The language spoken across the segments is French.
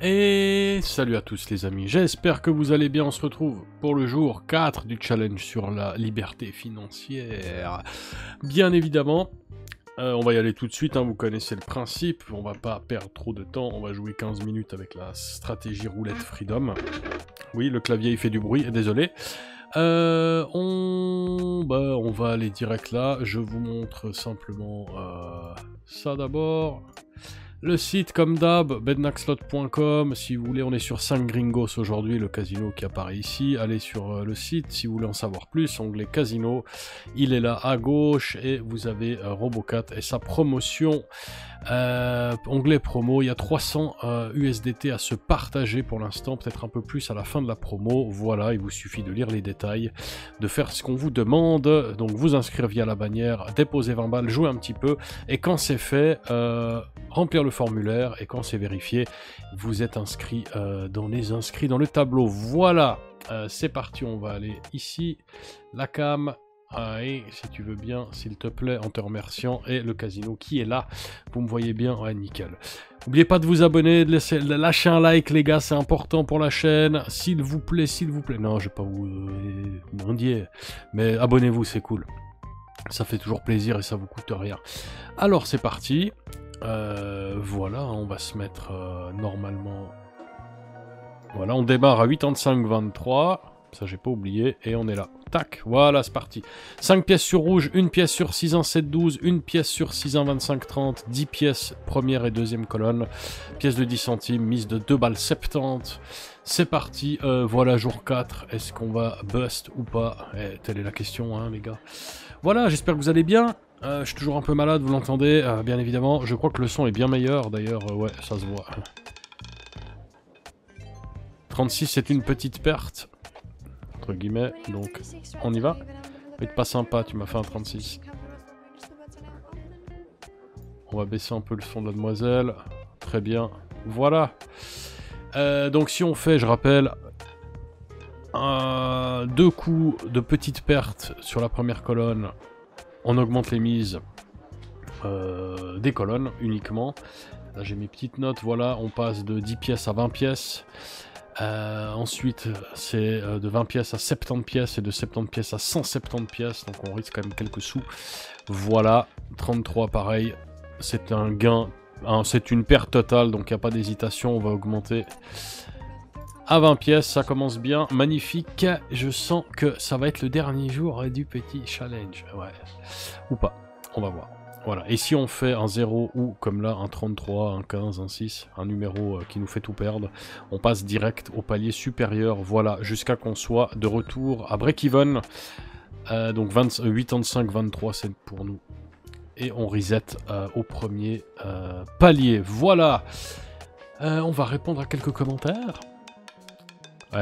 Et salut à tous les amis, j'espère que vous allez bien. On se retrouve pour le jour 4 du challenge sur la liberté financière. Bien évidemment, on va y aller tout de suite, hein, vous connaissez le principe, on va pas perdre trop de temps, on va jouer 15 minutes avec la stratégie roulette freedom. Oui, le clavier il fait du bruit, désolé. On va aller direct là, je vous montre simplement ça d'abord. Le site, comme d'hab, bednackslot.com, si vous voulez, on est sur 5 Gringos aujourd'hui, le casino qui apparaît ici. Allez sur le site, si vous voulez en savoir plus, onglet casino, il est là à gauche, et vous avez Robocat et sa promotion. Onglet promo, il y a 300 USDT à se partager pour l'instant, peut-être un peu plus à la fin de la promo. Voilà, il vous suffit de lire les détails, de faire ce qu'on vous demande, donc vous inscrire via la bannière, déposer 20 balles, jouer un petit peu, et quand c'est fait, remplir le formulaire, et quand c'est vérifié, vous êtes inscrit dans les inscrits dans le tableau. Voilà, c'est parti, on va aller ici, la cam. Et si tu veux bien, s'il te plaît, en te remerciant, et le casino qui est là, vous me voyez bien, ouais, nickel. N'oubliez pas de vous abonner, de lâcher un like, les gars, c'est important pour la chaîne, s'il vous plaît, non, je vais pas vous mendier, mais abonnez-vous, c'est cool, ça fait toujours plaisir et ça vous coûte rien. Alors c'est parti, voilà, on va se mettre normalement, voilà, on démarre à 85,23, ça j'ai pas oublié, et on est là. Tac, voilà, c'est parti. 5 pièces sur rouge, 1 pièce sur 6 1 7 12, 1 pièce sur 6 1 25 30, 10 pièces première et deuxième colonne, pièce de 10 centimes, mise de 2 balles 70. C'est parti, voilà jour 4, est-ce qu'on va bust ou pas? Telle est la question, hein les gars. Voilà, j'espère que vous allez bien. Je suis toujours un peu malade, vous l'entendez, bien évidemment. Je crois que le son est bien meilleur, d'ailleurs, ouais, ça se voit. 36, c'est une petite perte. Entre guillemets, donc on y va. Va être pas sympa, tu m'as fait un 36. On va baisser un peu le son de la demoiselle. Très bien, voilà. Donc si on fait, je rappelle, 2 coups de petites pertes sur la première colonne, on augmente les mises des colonnes uniquement. Là j'ai mes petites notes, voilà, on passe de 10 pièces à 20 pièces. Ensuite, c'est de 20 pièces à 70 pièces et de 70 pièces à 170 pièces, donc on risque quand même quelques sous. Voilà, 33 pareil, c'est un gain, hein, c'est une perte totale, donc il n'y a pas d'hésitation, on va augmenter à 20 pièces, ça commence bien, magnifique. Je sens que ça va être le dernier jour du petit challenge, ouais, ou pas, on va voir. Voilà, et si on fait un 0 ou comme là un 33, un 15, un 6, un numéro qui nous fait tout perdre, on passe direct au palier supérieur, voilà, jusqu'à qu'on soit de retour à break-even. Donc 85-23 c'est pour nous. Et on reset au premier palier, voilà. On va répondre à quelques commentaires.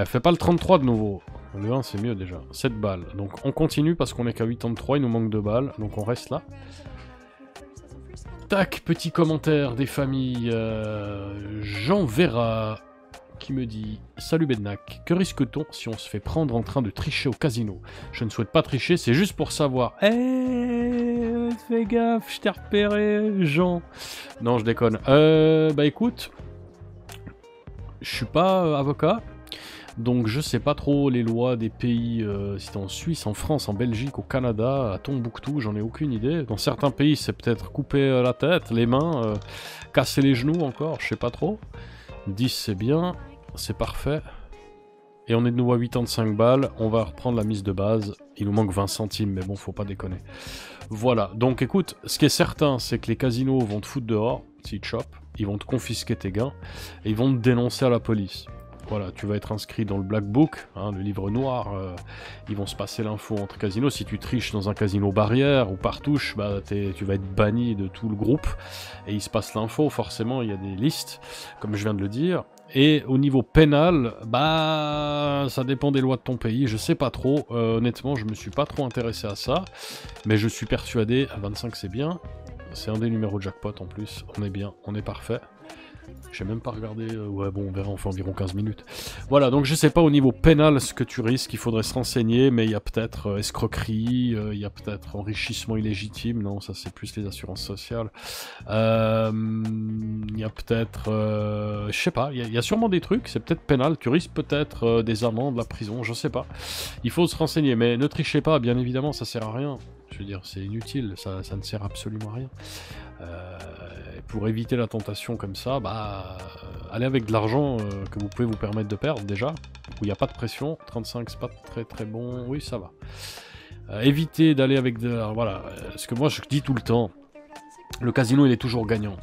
Fais pas le 33 de nouveau, le 1 c'est mieux déjà, 7 balles. Donc on continue parce qu'on est qu'à 83, il nous manque 2 balles, donc on reste là. Tac, petit commentaire des familles. Jean Vera qui me dit « Salut Bednack, que risque-t-on si on se fait prendre en train de tricher au casino? Je ne souhaite pas tricher, c'est juste pour savoir. » Fais gaffe, je t'ai repéré, Jean. Non, je déconne. Bah écoute, je suis pas avocat. Donc je sais pas trop les lois des pays, si c'est en Suisse, en France, en Belgique, au Canada, à Tombouctou, j'en ai aucune idée. Dans certains pays c'est peut-être couper la tête, les mains, casser les genoux encore, je sais pas trop. 10 c'est bien, c'est parfait. Et on est de nouveau à 85 balles, on va reprendre la mise de base. Il nous manque 20 centimes, mais bon, faut pas déconner. Voilà, donc écoute, ce qui est certain, c'est que les casinos vont te foutre dehors, s'ils te chopent, ils vont te confisquer tes gains, et ils vont te dénoncer à la police. Voilà, tu vas être inscrit dans le Black Book, hein, le livre noir, ils vont se passer l'info entre casinos. Si tu triches dans un casino barrière ou partouche, bah, tu vas être banni de tout le groupe, et il se passe l'info, forcément, il y a des listes, comme je viens de le dire. Et au niveau pénal, bah, ça dépend des lois de ton pays, je sais pas trop, honnêtement, je me suis pas trop intéressé à ça, mais je suis persuadé, à 25 c'est bien, c'est un des numéros de jackpot en plus, on est bien, on est parfait. J'ai même pas regardé, ouais bon on verra, on fait environ 15 minutes. Voilà, donc je sais pas au niveau pénal ce que tu risques, il faudrait se renseigner, mais il y a peut-être escroquerie, il y a peut-être enrichissement illégitime, non ça c'est plus les assurances sociales. Il y a peut-être, je sais pas, il y a sûrement des trucs, c'est peut-être pénal, tu risques peut-être des amendes, la prison, je sais pas. Il faut se renseigner, mais ne trichez pas, bien évidemment ça sert à rien. Je veux dire, c'est inutile, ça ne sert absolument à rien. Pour éviter la tentation comme ça, bah, allez avec de l'argent que vous pouvez vous permettre de perdre déjà, où il n'y a pas de pression. 35 c'est pas très très bon, oui ça va. Évitez d'aller avec de... Alors, voilà, ce que moi je dis tout le temps, le casino il est toujours gagnant.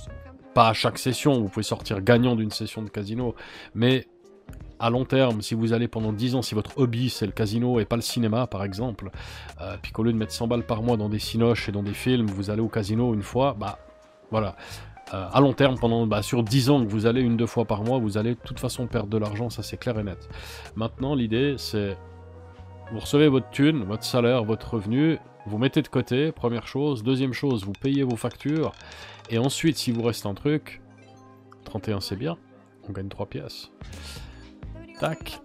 Pas à chaque session, vous pouvez sortir gagnant d'une session de casino, mais à long terme, si vous allez pendant 10 ans, si votre hobby c'est le casino et pas le cinéma par exemple, puis qu'au lieu de mettre 100 balles par mois dans des cinoches et dans des films, vous allez au casino une fois, bah voilà. À long terme, sur 10 ans que vous allez 1-2 fois par mois, vous allez de toute façon perdre de l'argent, ça c'est clair et net. Maintenant l'idée c'est, vous recevez votre thune, votre salaire, votre revenu, vous mettez de côté, première chose. Deuxième chose, vous payez vos factures, et ensuite si vous reste un truc, 31 c'est bien, on gagne 3 pièces. Tac.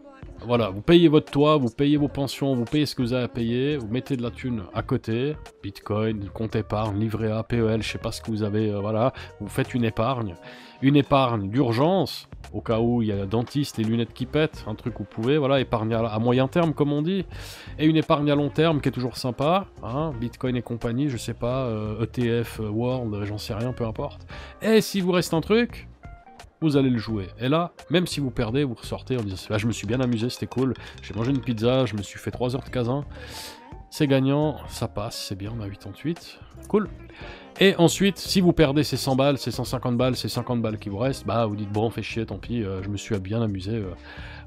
Voilà, vous payez votre toit, vous payez vos pensions, vous payez ce que vous avez à payer, vous mettez de la thune à côté, Bitcoin, compte épargne, livret A, PEL, je sais pas ce que vous avez, voilà, vous faites une épargne d'urgence, au cas où il y a le dentiste, les lunettes qui pètent, un truc où vous pouvez, voilà, épargne à moyen terme comme on dit, et une épargne à long terme qui est toujours sympa, hein, Bitcoin et compagnie, je sais pas, ETF, World, j'en sais rien, peu importe. Et si vous reste un truc, vous allez le jouer. Et là, même si vous perdez, vous ressortez en disant ah, je me suis bien amusé, c'était cool, j'ai mangé une pizza, je me suis fait 3 heures de casin, c'est gagnant, ça passe, c'est bien, on a 88, cool. Et ensuite, si vous perdez ces 100 balles, ces 150 balles, ces 50 balles qui vous restent, bah vous dites bon, fait chier, tant pis, je me suis bien amusé,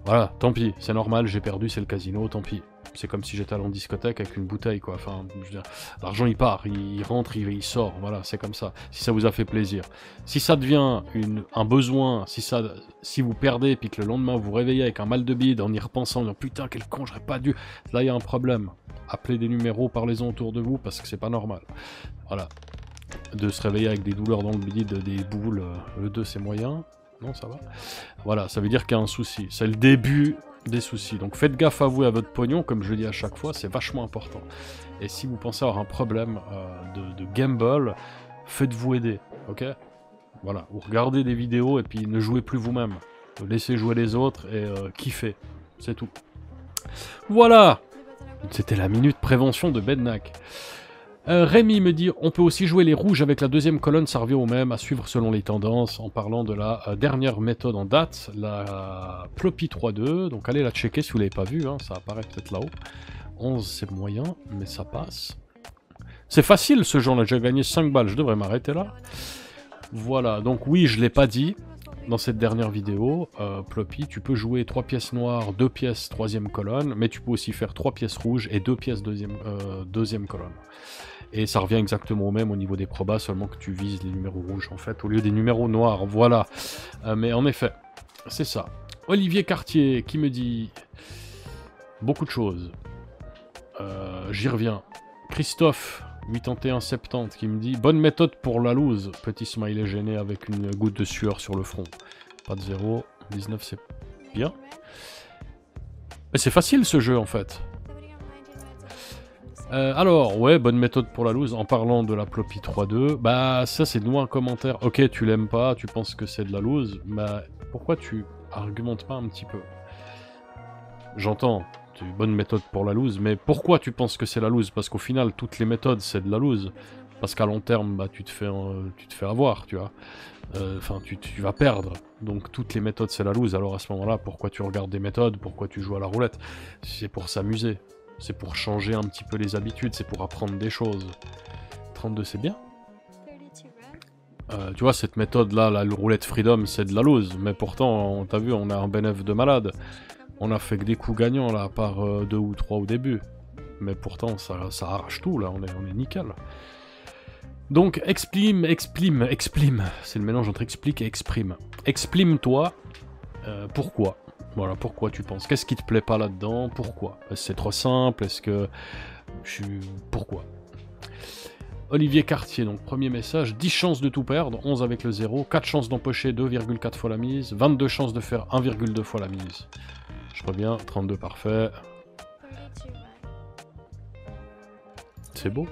voilà, tant pis, c'est normal, j'ai perdu, c'est le casino, tant pis. C'est comme si j'étais allé en discothèque avec une bouteille, quoi. Enfin, je veux dire, l'argent il part, il rentre, il sort, voilà, c'est comme ça. Si ça vous a fait plaisir. Si ça devient un besoin, si vous perdez, puis que le lendemain vous vous réveillez avec un mal de bide en y repensant, en disant putain, quel con, j'aurais pas dû. Là, il y a un problème. Appelez des numéros, parlez-en autour de vous, parce que c'est pas normal. Voilà. De se réveiller avec des douleurs dans le bide, des boules, le 2 c'est moyen. Non, ça va. Voilà, ça veut dire qu'il y a un souci. C'est le début des soucis. Donc faites gaffe à vous et à votre pognon, comme je le dis à chaque fois, c'est vachement important. Et si vous pensez avoir un problème de gamble, faites-vous aider, ok? Voilà, vous regardez des vidéos et puis ne jouez plus vous-même. Laissez jouer les autres et kiffez, c'est tout. Voilà! C'était la minute prévention de Bednak. Rémi me dit, on peut aussi jouer les rouges avec la deuxième colonne, ça revient au même, à suivre selon les tendances, en parlant de la dernière méthode en date, la Ploppy 3.2, donc allez la checker si vous l'avez pas vu, hein, ça apparaît peut-être là-haut. 11 c'est moyen, mais ça passe. C'est facile ce jeu, on a déjà gagné 5 balles, je devrais m'arrêter là. Voilà, donc oui, je l'ai pas dit dans cette dernière vidéo, Ploppy, tu peux jouer 3 pièces noires, 2 pièces troisième colonne, mais tu peux aussi faire 3 pièces rouges et 2 pièces deuxième colonne. Et ça revient exactement au même au niveau des probas, seulement que tu vises les numéros rouges en fait, au lieu des numéros noirs, voilà. Mais en effet, c'est ça. Olivier Cartier qui me dit beaucoup de choses. J'y reviens. Christophe 8170 qui me dit bonne méthode pour la loose. Petit smiley gêné avec une goutte de sueur sur le front. Pas de 0. 19 c'est bien. Mais c'est facile ce jeu en fait. Alors, ouais, bonne méthode pour la loose. En parlant de la Ploppy 3.2, bah ça c'est nous un commentaire. Ok, tu l'aimes pas, tu penses que c'est de la loose, mais pourquoi tu argumentes pas un petit peu? J'entends, c'est une bonne méthode pour la loose, mais pourquoi tu penses que c'est la loose? Parce qu'au final, toutes les méthodes c'est de la loose. Parce qu'à long terme, bah tu te fais avoir, tu vois. Enfin, tu vas perdre. Donc toutes les méthodes c'est la loose. Alors à ce moment-là, pourquoi tu regardes des méthodes? Pourquoi tu joues à la roulette? C'est pour s'amuser. C'est pour changer un petit peu les habitudes, c'est pour apprendre des choses. 32 c'est bien. Tu vois, cette méthode-là, la roulette freedom, c'est de la loose. Mais pourtant, t'as vu, on a un bénéfice de malade. On a fait que des coups gagnants, là, à part 2 ou 3 au début. Mais pourtant, ça arrache tout, là, on est nickel. Donc, exprime. C'est le mélange entre explique et exprime. Exprime-toi. Pourquoi? Voilà, pourquoi tu penses? Qu'est-ce qui te plaît pas là-dedans? Pourquoi? Est-ce que c'est trop simple? Est-ce que... Pourquoi? Olivier Cartier, donc premier message, 10 chances de tout perdre, 11 avec le 0, 4 chances d'empocher 2,4 fois la mise, 22 chances de faire 1,2 fois la mise. Je reviens, 32 parfait. C'est beau.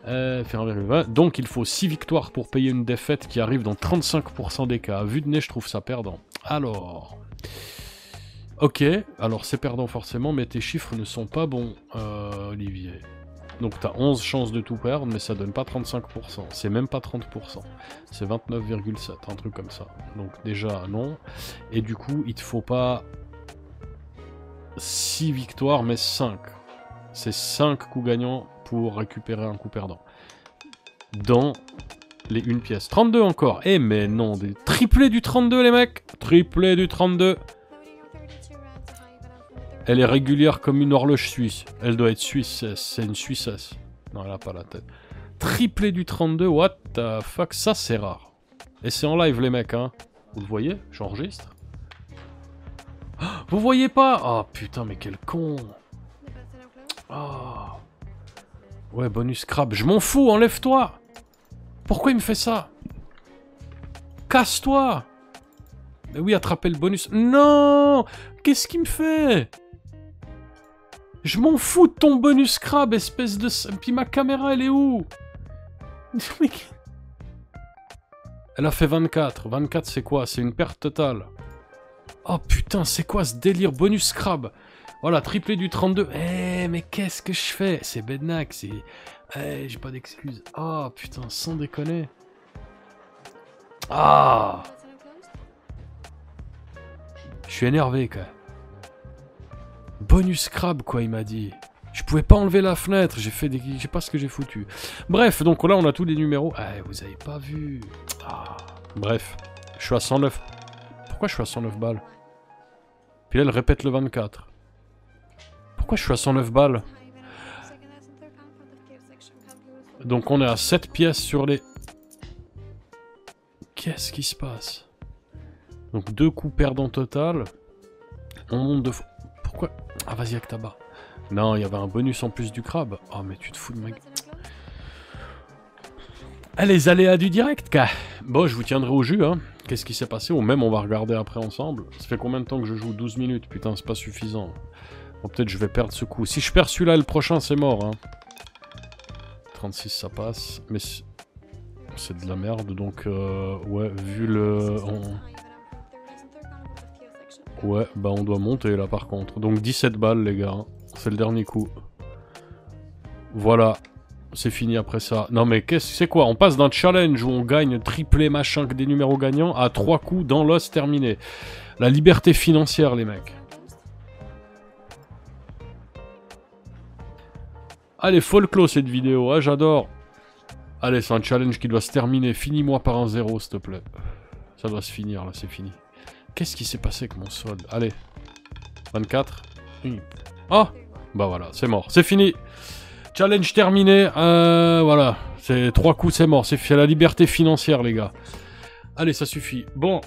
Faire 1,20. Donc il faut 6 victoires pour payer une défaite qui arrive dans 35% des cas. À vue de nez, je trouve ça perdant. Alors... Ok, alors c'est perdant forcément, mais tes chiffres ne sont pas bons, Olivier. Donc t'as 11 chances de tout perdre, mais ça donne pas 35%. C'est même pas 30%. C'est 29,7, un truc comme ça. Donc déjà, non. Et du coup, il te faut pas 6 victoires, mais 5. C'est 5 coups gagnants pour récupérer un coup perdant. Dans les 1 pièce. 32 encore. Eh mais non, des triplés du 32 les mecs. Triplé du 32. Elle est régulière comme une horloge suisse. Elle doit être suisse, c'est une suissesse. Non, elle a pas la tête. Triplé du 32, what the fuck, ça c'est rare. Et c'est en live les mecs, hein. Vous le voyez? J'enregistre. Vous voyez pas? Oh putain, mais quel con. Oh. Ouais, bonus crabe. Je m'en fous, enlève-toi. Pourquoi il me fait ça? Casse-toi. Mais oui, attrapez le bonus. Non. Qu'est-ce qu'il me fait? Je m'en fous de ton bonus crabe, espèce de... Puis ma caméra, elle est où? Elle a fait 24. 24, c'est quoi? C'est une perte totale. Oh putain, c'est quoi ce délire bonus crabe? Voilà, triplé du 32. Eh, mais qu'est-ce que je fais? C'est Bednac, c'est... Eh, j'ai pas d'excuses. Oh putain, sans déconner. Ah! Je suis énervé, quoi. Bonus crabe, quoi, il m'a dit. Je pouvais pas enlever la fenêtre, j'ai fait des... Je sais pas ce que j'ai foutu. Bref, donc là, on a tous les numéros. Ah, vous avez pas vu. Ah. Bref, je suis à 109. Pourquoi je suis à 109 balles? Puis là, elle répète le 24. Pourquoi je suis à 109 balles? Donc on est à 7 pièces sur les... Qu'est-ce qui se passe? Donc 2 coups perdants total. On monte de... Pourquoi? Ah vas-y avec ta barre. Non, il y avait un bonus en plus du crabe. Oh mais tu te fous de ma gueule. Ah, les aléas du direct, quoi. Bon, je vous tiendrai au jus, hein. Qu'est-ce qui s'est passé? Ou même on va regarder après ensemble. Ça fait combien de temps que je joue? 12 minutes, putain, c'est pas suffisant. Bon, peut-être je vais perdre ce coup. Si je perds celui-là et le prochain, c'est mort, hein. 36, ça passe. Mais c'est de la merde, donc... ouais, vu le... Ouais, bah on doit monter là par contre. Donc 17 balles les gars, c'est le dernier coup. Voilà, c'est fini après ça. Non mais c'est quoi? On passe d'un challenge où on gagne triplé machin que des numéros gagnants à 3 coups dans l'os terminé. La liberté financière les mecs. Allez, folklore cette vidéo, hein, j'adore. Allez, c'est un challenge qui doit se terminer. Finis-moi par un 0 s'il te plaît. Ça doit se finir là, c'est fini. Qu'est-ce qui s'est passé avec mon solde? Allez. 24. Oh! Bah voilà, c'est mort. C'est fini. Challenge terminé. Voilà. C'est 3 coups, c'est mort. C'est la liberté financière, les gars. Allez, ça suffit. Bon.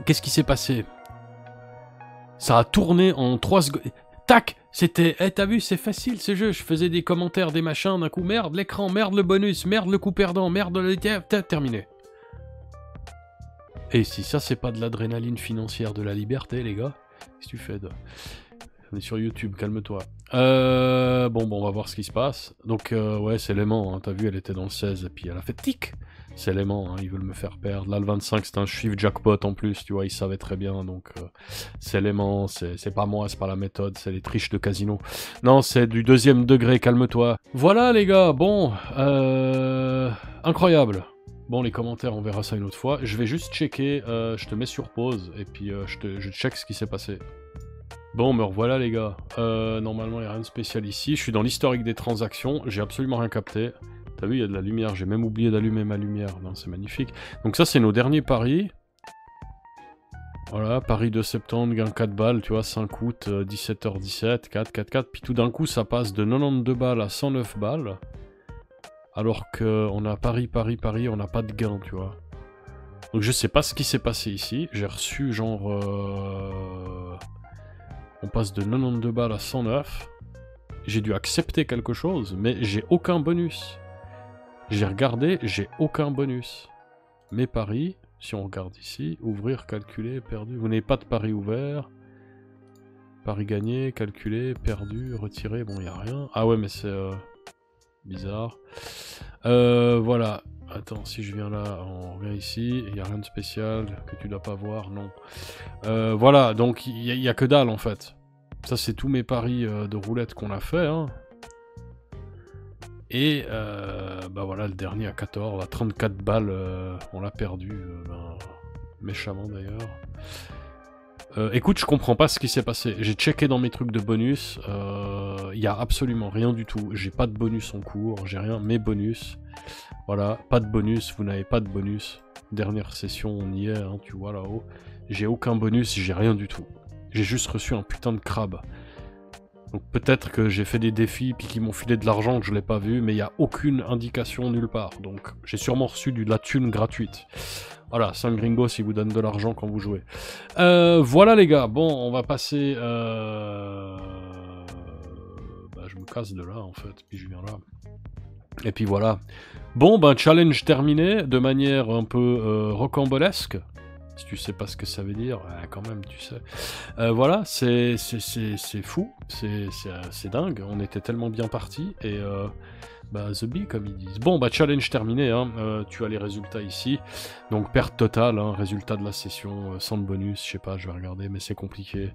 Qu'est-ce qui s'est passé? Ça a tourné en 3 secondes. Tac! C'était... Eh, t'as vu, c'est facile ce jeu. Je faisais des commentaires, des machins, d'un coup. Merde, l'écran. Merde, le bonus. Merde, le coup perdant. Merde, le... Terminé. Et si ça, c'est pas de l'adrénaline financière de la liberté, les gars, qu'est-ce que tu fais de... On est sur YouTube, calme-toi. Bon, on va voir ce qui se passe. Donc, ouais, c'est l'aimant, hein. T'as vu, elle était dans le 16, et puis elle a fait tic. C'est l'aimant, hein. Ils veulent me faire perdre. Là, le 25, c'est un chiffre jackpot en plus, tu vois, ils savaient très bien. Donc, c'est l'aimant, c'est pas moi, c'est pas la méthode, c'est les triches de casino. Non, c'est du 2e degré, calme-toi. Voilà, les gars, bon, incroyable. Bon, les commentaires, on verra ça une autre fois. Je vais juste checker, je te mets sur pause, et puis je check ce qui s'est passé. Bon, me revoilà les gars. Normalement, il n'y a rien de spécial ici. Je suis dans l'historique des transactions, j'ai absolument rien capté. T'as vu, il y a de la lumière, j'ai même oublié d'allumer ma lumière. Non, c'est magnifique. Donc ça, c'est nos derniers paris. Voilà, Paris 2 septembre, gain 4 balles, tu vois, 5 août, 17h17, 4, 4, 4. Puis tout d'un coup, ça passe de 92 balles à 109 balles. Alors qu'on a Paris, on n'a pas de gain, tu vois. Donc je sais pas ce qui s'est passé ici. J'ai reçu genre... On passe de 92 balles à 109. j'ai dû accepter quelque chose, mais j'ai aucun bonus. J'ai regardé, j'ai aucun bonus. Mes paris, si on regarde ici, ouvrir, calculer, perdu. Vous n'avez pas de paris ouvert. Paris gagné, calculé, perdu, retiré. Bon, il n'y a rien. Ah ouais, mais c'est bizarre. Voilà. Attends, si je viens là, on revient ici. Il n'y a rien de spécial que tu dois pas voir, non. Voilà, donc il n'y a que dalle en fait. Ça, c'est tous mes paris de roulette qu'on a fait. Hein. Et bah voilà, le dernier à 14, à 34 balles, on l'a perdu, méchamment d'ailleurs. Écoute, je comprends pas ce qui s'est passé. J'ai checké dans mes trucs de bonus, il y a absolument rien du tout. J'ai pas de bonus en cours, j'ai rien, mes bonus. Voilà, pas de bonus, vous n'avez pas de bonus. Dernière session, on y est, hein, tu vois là-haut. J'ai aucun bonus, j'ai rien du tout. J'ai juste reçu un putain de crabe. Donc peut-être que j'ai fait des défis puis qu'ils m'ont filé de l'argent que je l'ai pas vu, mais il n'y a aucune indication nulle part. Donc j'ai sûrement reçu de la thune gratuite. Voilà, 5 gringos si vous donne de l'argent quand vous jouez. Voilà les gars, bon on va passer... Bah, je me casse de là en fait, puis je viens là. Et puis voilà. Bon, ben challenge terminé de manière un peu rocambolesque. Si tu sais pas ce que ça veut dire, quand même, tu sais. Voilà, c'est fou, c'est dingue. On était tellement bien partis et bah the bee comme ils disent. Bon, bah challenge terminé. Hein. Tu as les résultats ici. Donc perte totale, hein, résultat de la session, sans de bonus. Je sais pas, je vais regarder, mais c'est compliqué.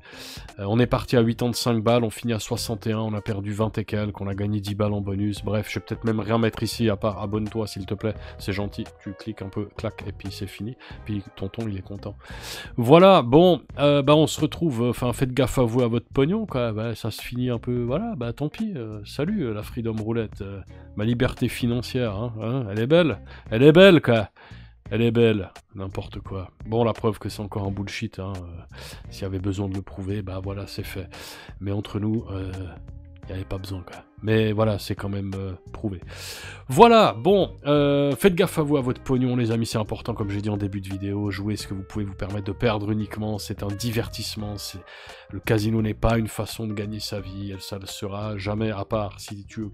On est parti à 85 balles, on finit à 61, on a perdu 20 et quelques, on a gagné 10 balles en bonus. Bref, je vais peut-être même rien mettre ici à part abonne-toi s'il te plaît. C'est gentil. Tu cliques un peu, clac, et puis c'est fini. Puis tonton il est content. Voilà, bon, bah on se retrouve, enfin faites gaffe à vous, à votre pognon, quoi, bah, ça se finit un peu, voilà, bah tant pis, salut la Freedom Roulette, ma liberté financière, hein, elle est belle, quoi, elle est belle, n'importe quoi. Bon, la preuve que c'est encore un bullshit, hein, s'il y avait besoin de le prouver, bah voilà, c'est fait. Mais entre nous, il n'y avait pas besoin, quoi. Mais voilà, c'est quand même prouvé. Voilà, bon, faites gaffe à vous, à votre pognon, les amis, c'est important, comme j'ai dit en début de vidéo. Jouez ce que vous pouvez vous permettre de perdre uniquement, c'est un divertissement. Le casino n'est pas une façon de gagner sa vie, ça ne sera jamais, à part si tu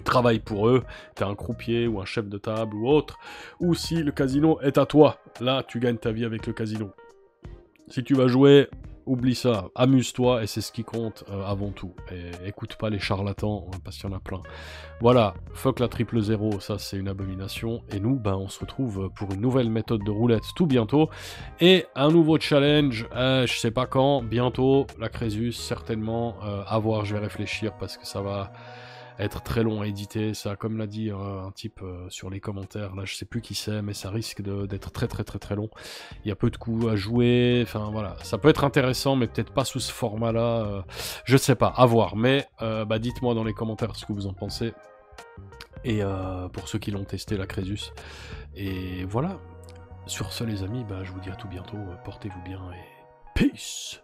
travailles pour eux, t'es un croupier ou un chef de table ou autre, ou si le casino est à toi. Là, tu gagnes ta vie avec le casino. Si tu vas jouer, oublie ça, amuse-toi et c'est ce qui compte avant tout. Et écoute pas les charlatans, parce qu'il y en a plein. Voilà, fuck la 000, ça c'est une abomination. Et nous, ben, on se retrouve pour une nouvelle méthode de roulette tout bientôt. Et un nouveau challenge, je sais pas quand, bientôt, la Crésus, certainement. À voir, je vais réfléchir parce que ça va être très long à éditer, ça, comme l'a dit un type sur les commentaires, là je sais plus qui c'est, mais ça risque d'être très long. Il y a peu de coups à jouer, enfin voilà, ça peut être intéressant, mais peut-être pas sous ce format-là, je sais pas, à voir, mais bah, dites-moi dans les commentaires ce que vous en pensez, et pour ceux qui l'ont testé, la Crésus, et voilà, sur ce les amis, bah, je vous dis à tout bientôt, portez-vous bien, et peace.